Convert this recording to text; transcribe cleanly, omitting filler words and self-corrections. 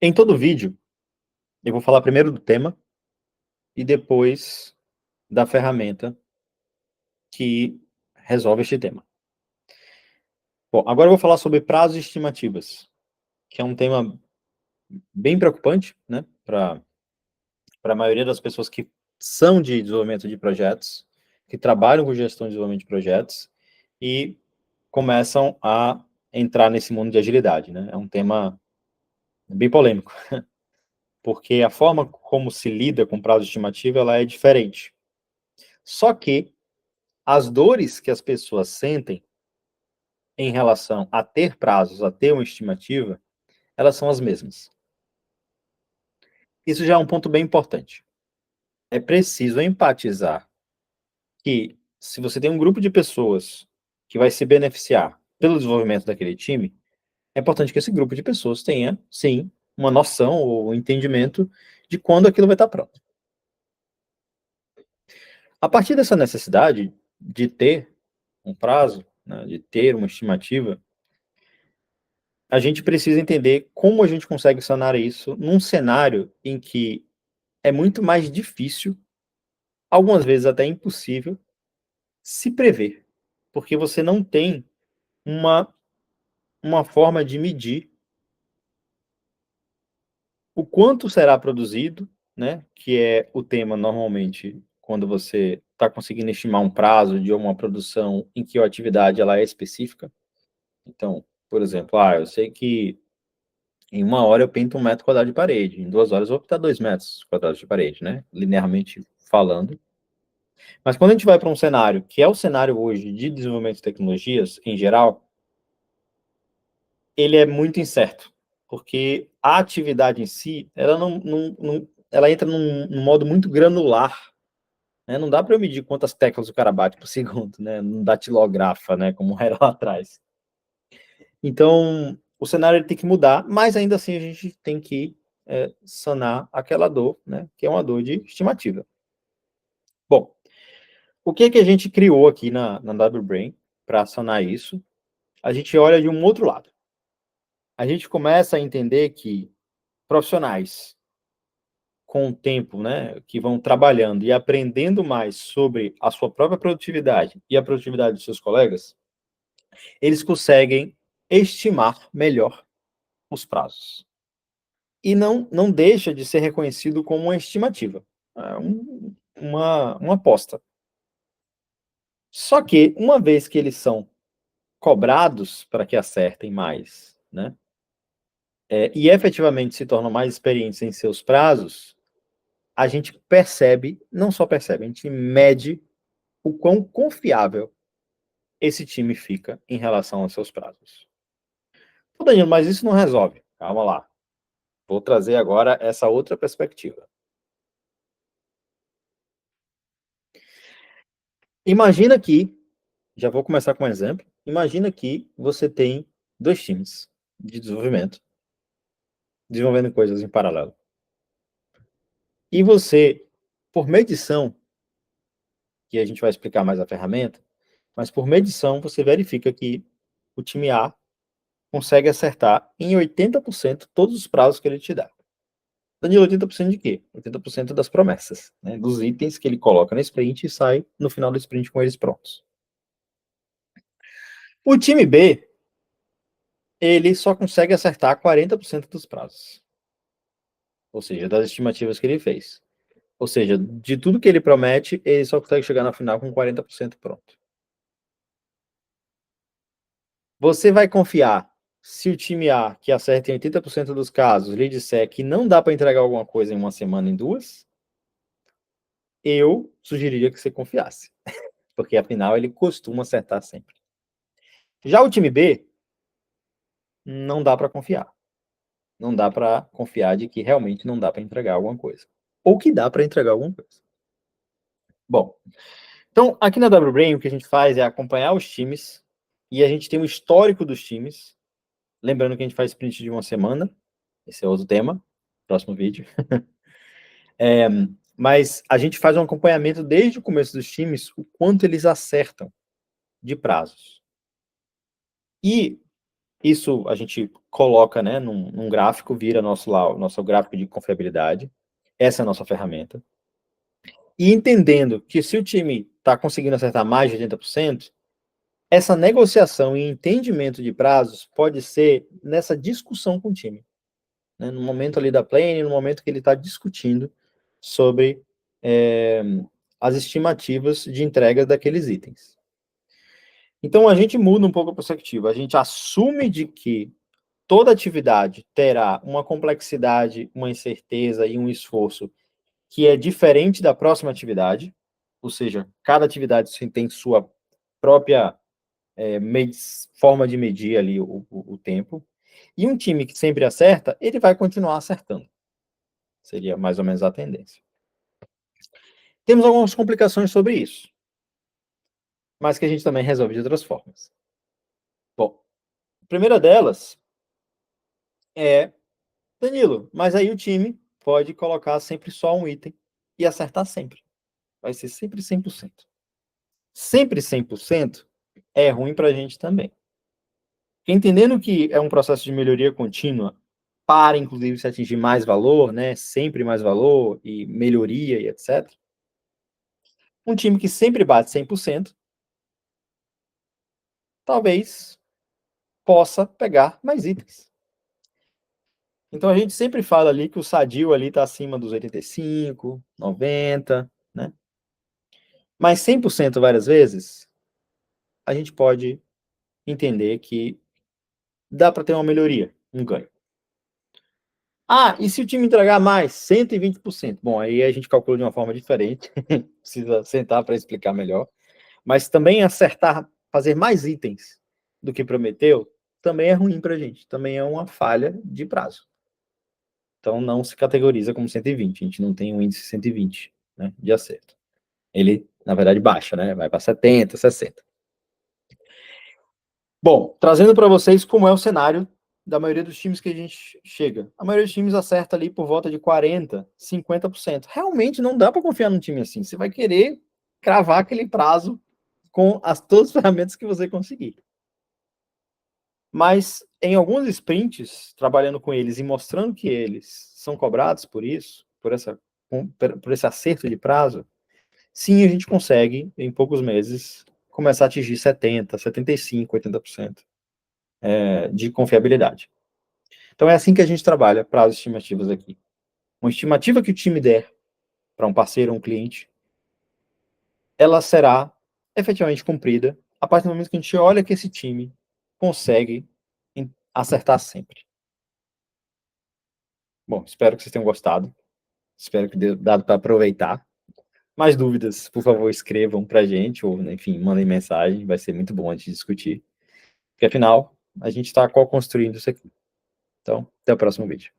Em todo vídeo, eu vou falar primeiro do tema e depois da ferramenta que resolve este tema. Bom, agora eu vou falar sobre prazos e estimativas, que é um tema bem preocupante, né, para a maioria das pessoas que são de desenvolvimento de projetos, que trabalham com gestão de desenvolvimento de projetos e começam a entrar nesse mundo de agilidade, né? É um tema bem polêmico, porque a forma como se lida com prazo de estimativa, ela é diferente. Só que as dores que as pessoas sentem em relação a ter prazos, a ter uma estimativa, elas são as mesmas. Isso já é um ponto bem importante. É preciso empatizar que, se você tem um grupo de pessoas que vai se beneficiar pelo desenvolvimento daquele time, é importante que esse grupo de pessoas tenha, sim, uma noção ou um entendimento de quando aquilo vai estar pronto. A partir dessa necessidade de ter um prazo, né, de ter uma estimativa, a gente precisa entender como a gente consegue sanar isso num cenário em que é muito mais difícil, algumas vezes até impossível, se prever, porque você não tem uma, uma forma de medir o quanto será produzido, né, que é o tema normalmente quando você está conseguindo estimar um prazo de uma produção em que a atividade ela é específica. Então, por exemplo, eu sei que em 1 hora eu pinto 1 metro quadrado de parede, em 2 horas eu vou pintar 2 metros quadrados de parede, né? Linearmente falando. Mas quando a gente vai para um cenário, que é o cenário hoje de desenvolvimento de tecnologias, em geral, ele é muito incerto, porque a atividade em si, ela ela entra num modo muito granular, né? Não dá para eu medir quantas teclas o cara bate por segundo, né? Não datilografa, né? Como era lá atrás. Então, o cenário ele tem que mudar, mas ainda assim a gente tem que sanar aquela dor, né, que é uma dor de estimativa. Bom, o que é que a gente criou aqui na WBrain para sanar isso? A gente olha de um outro lado. A gente começa a entender que profissionais com o tempo, né, que vão trabalhando e aprendendo mais sobre a sua própria produtividade e a produtividade dos seus colegas, eles conseguem estimar melhor os prazos. E não deixa de ser reconhecido como uma estimativa, uma aposta. Só que, uma vez que eles são cobrados para que acertem mais, né, e efetivamente se tornam mais experientes em seus prazos, a gente percebe, não só percebe, a gente mede o quão confiável esse time fica em relação aos seus prazos. Pô, Danilo, mas isso não resolve. Calma lá. Vou trazer agora essa outra perspectiva. Imagina que, já vou começar com um exemplo, imagina que você tem 2 times de desenvolvimento, desenvolvendo coisas em paralelo. E você, por medição, que a gente vai explicar mais a ferramenta, mas por medição você verifica que o time A consegue acertar em 80% todos os prazos que ele te dá. Danilo, 80% de quê? 80% das promessas, né? Dos itens que ele coloca na sprint e sai no final do sprint com eles prontos. O time B, ele só consegue acertar 40% dos prazos. Ou seja, das estimativas que ele fez. Ou seja, de tudo que ele promete, ele só consegue chegar na final com 40% pronto. Você vai confiar se o time A, que acerta em 80% dos casos, lhe disser que não dá para entregar alguma coisa em 1 semana, em 2? Eu sugeriria que você confiasse. Porque, afinal, ele costuma acertar sempre. Já o time B, não dá para confiar. Não dá para confiar de que realmente não dá para entregar alguma coisa. Ou que dá para entregar alguma coisa. Bom, então, aqui na WBrain, o que a gente faz é acompanhar os times e a gente tem um histórico dos times. Lembrando que a gente faz sprint de 1 semana. Esse é outro tema. Próximo vídeo. Mas a gente faz um acompanhamento desde o começo dos times, o quanto eles acertam de prazos. E Isso a gente coloca, né, num gráfico, vira nosso gráfico de confiabilidade. Essa é a nossa ferramenta. E entendendo que se o time está conseguindo acertar mais de 80%, essa negociação e entendimento de prazos pode ser nessa discussão com o time. Né, no momento ali da planning, no momento que ele está discutindo sobre as estimativas de entrega daqueles itens. Então, a gente muda um pouco a perspectiva. A gente assume de que toda atividade terá uma complexidade, uma incerteza e um esforço que é diferente da próxima atividade, ou seja, cada atividade tem sua própria forma de medir ali o tempo, e um time que sempre acerta, ele vai continuar acertando. Seria mais ou menos a tendência. Temos algumas complicações sobre isso, mas que a gente também resolve de outras formas. Bom, a primeira delas é, Danilo, mas aí o time pode colocar sempre só um item e acertar sempre. Vai ser sempre 100%. Sempre 100% é ruim para a gente também. Entendendo que é um processo de melhoria contínua, para inclusive se atingir mais valor, né, sempre mais valor e melhoria e etc. Um time que sempre bate 100%, talvez possa pegar mais itens. Então a gente sempre fala ali que o sadio ali está acima dos 85, 90, né? Mas 100% várias vezes, a gente pode entender que dá para ter uma melhoria, um ganho. Ah, e se o time entregar mais? 120%. Bom, aí a gente calcula de uma forma diferente, precisa sentar para explicar melhor. Mas também acertar, fazer mais itens do que prometeu, também é ruim para a gente, também é uma falha de prazo. Então não se categoriza como 120, a gente não tem um índice 120, né, de acerto. Ele, na verdade, baixa, né, vai para 70, 60. Bom, trazendo para vocês como é o cenário da maioria dos times que a gente chega. A maioria dos times acerta ali por volta de 40%, 50%. Realmente não dá para confiar num time assim. Você vai querer cravar aquele prazo com todas as ferramentas que você conseguir. Mas em alguns sprints, trabalhando com eles e mostrando que eles são cobrados por isso, por esse acerto de prazo, sim, a gente consegue, em poucos meses, começar a atingir 70%, 75%, 80% de confiabilidade. Então é assim que a gente trabalha prazos estimativos aqui. Uma estimativa que o time der para um parceiro ou um cliente, ela será efetivamente cumprida a partir do momento que a gente olha que esse time consegue acertar sempre. Bom, espero que vocês tenham gostado. Espero que dê dado para aproveitar. Mais dúvidas, por favor, escrevam para a gente, ou, enfim, mandem mensagem, vai ser muito bom a gente discutir. Porque, afinal, a gente está co-construindo isso aqui. Então, até o próximo vídeo.